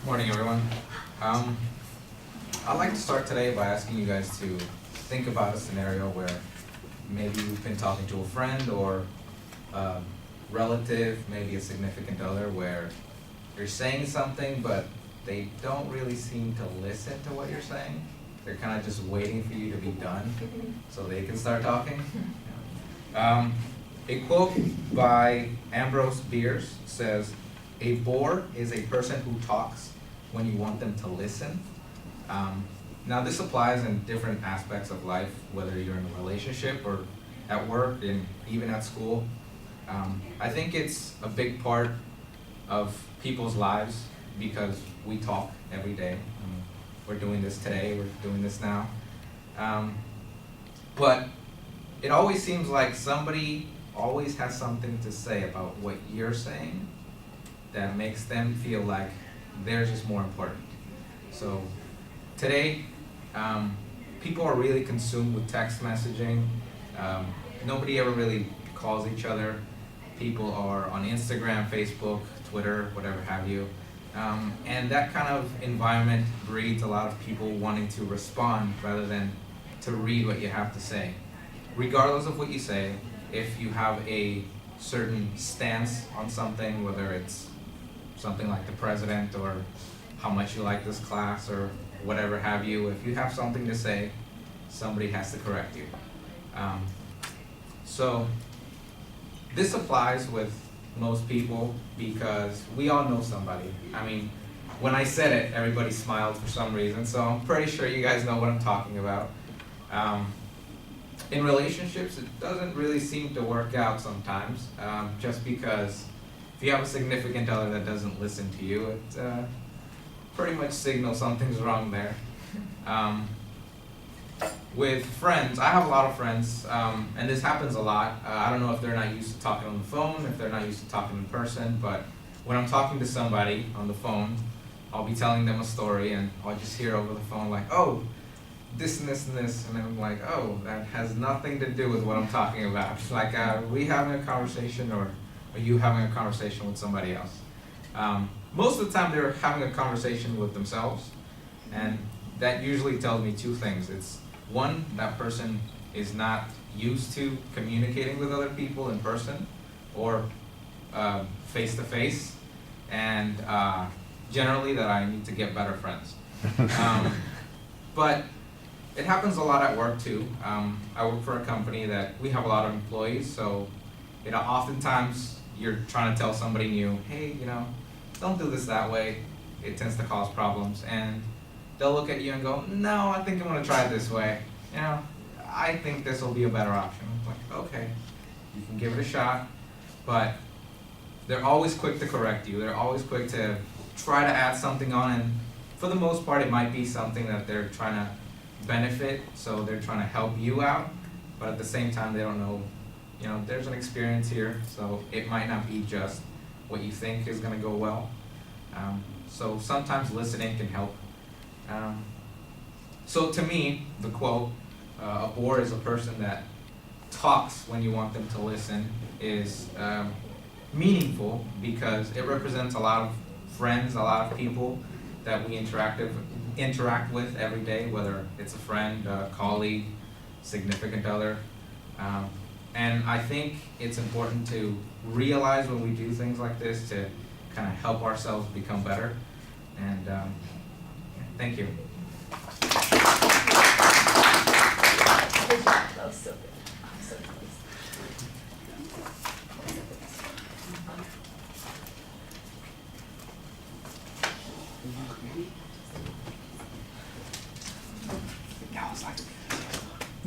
Morning, everyone. I'd like to start today by asking you guys to think about a scenario where maybe you've been talking to a friend or a relative, maybe a significant other, where you're saying something but they don't really seem to listen to what you're saying. They're kind of just waiting for you to be done so they can start talking. A quote by Ambrose Bierce says, "A bore is a person who talks when you want them to listen." Now this applies in different aspects of life, whether you're in a relationship or at work and even at school. I think it's a big part of people's lives because we talk every day. We're doing this today, we're doing this now. But it always seems like somebody always has something to say about what you're saying that makes them feel like theirs is more important. So today, people are really consumed with text messaging. Nobody ever really calls each other. People are on Instagram, Facebook, Twitter, whatever have you. And that kind of environment breeds a lot of people wanting to respond rather than to read what you have to say. Regardless of what you say, if you have a certain stance on something, whether it's something like the president or how much you like this class or whatever have you, if you have something to say, somebody has to correct you. So this applies with most people because we all know somebody. I mean, when I said it, everybody smiled for some reason, so I'm pretty sure you guys know what I'm talking about. In relationships, it doesn't really seem to work out sometimes, just because if you have a significant other that doesn't listen to you, it pretty much signals something's wrong there. With friends, I have a lot of friends, and this happens a lot. I don't know if they're not used to talking on the phone, if they're not used to talking in person, but when I'm talking to somebody on the phone, I'll be telling them a story and I'll just hear over the phone like, "Oh, this and this and this," and I'm like, "Oh, that has nothing to do with what I'm talking about." Like, are we having a conversation or are you having a conversation with somebody else? Most of the time they're having a conversation with themselves, and that usually tells me two things. It's one, that person is not used to communicating with other people in person or face to face, and generally that I need to get better friends. But it happens a lot at work too. I work for a company that we have a lot of employees, so oftentimes you're trying to tell somebody new, "Hey, don't do this that way." It tends to cause problems, and they'll look at you and go, "No, I think I'm gonna try it this way. I think this will be a better option." I'm like, okay, you can give it a shot, but they're always quick to correct you. They're always quick to try to add something on, and for the most part, it might be something that they're trying to benefit, so they're trying to help you out, but at the same time, they don't know, there's an experience here, so it might not be just what you think is gonna go well. So sometimes listening can help. So to me, the quote, "A bore is a person that talks when you want them to listen," is meaningful because it represents a lot of friends, a lot of people that we interact with every day, whether it's a friend, a colleague, significant other. And I think it's important to realize when we do things like this to kind of help ourselves become better. And thank you. That was so good. I'm so pleased.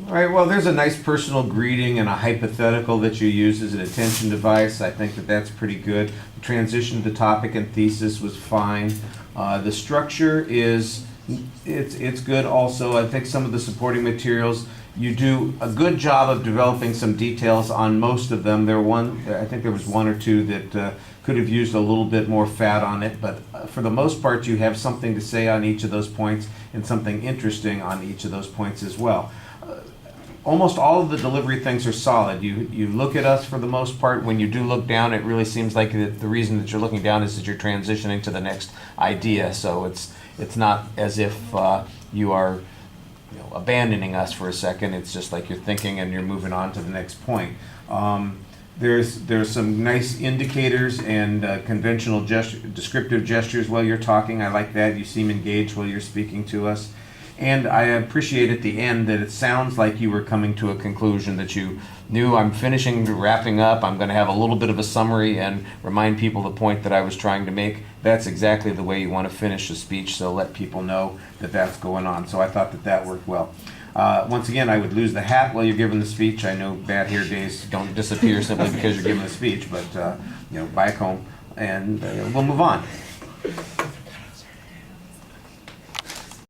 All right, well, there's a nice personal greeting and a hypothetical that you use as an attention device. I think that that's pretty good. The transition to topic and thesis was fine. The structure is, it's good also. I think some of the supporting materials, you do a good job of developing some details on most of them. I think there was one or two that could have used a little bit more fat on it, but for the most part, you have something to say on each of those points and something interesting on each of those points as well. almost all of the delivery things are solid. You look at us for the most part. When you do look down, it really seems like the reason that you're looking down is that you're transitioning to the next idea. So it's not as if you are abandoning us for a second. It's just like you're thinking and you're moving on to the next point. There's some nice indicators and conventional descriptive gestures while you're talking. I like that. You seem engaged while you're speaking to us. And I appreciate at the end that it sounds like you were coming to a conclusion, that you knew I'm finishing, wrapping up, I'm going to have a little bit of a summary and remind people the point that I was trying to make. That's exactly the way you want to finish a speech, so let people know that that's going on. So I thought that worked well. Once again, I would lose the hat while you're giving the speech. I know bad hair days don't disappear simply because you're giving a speech, but buy a comb and we'll move on.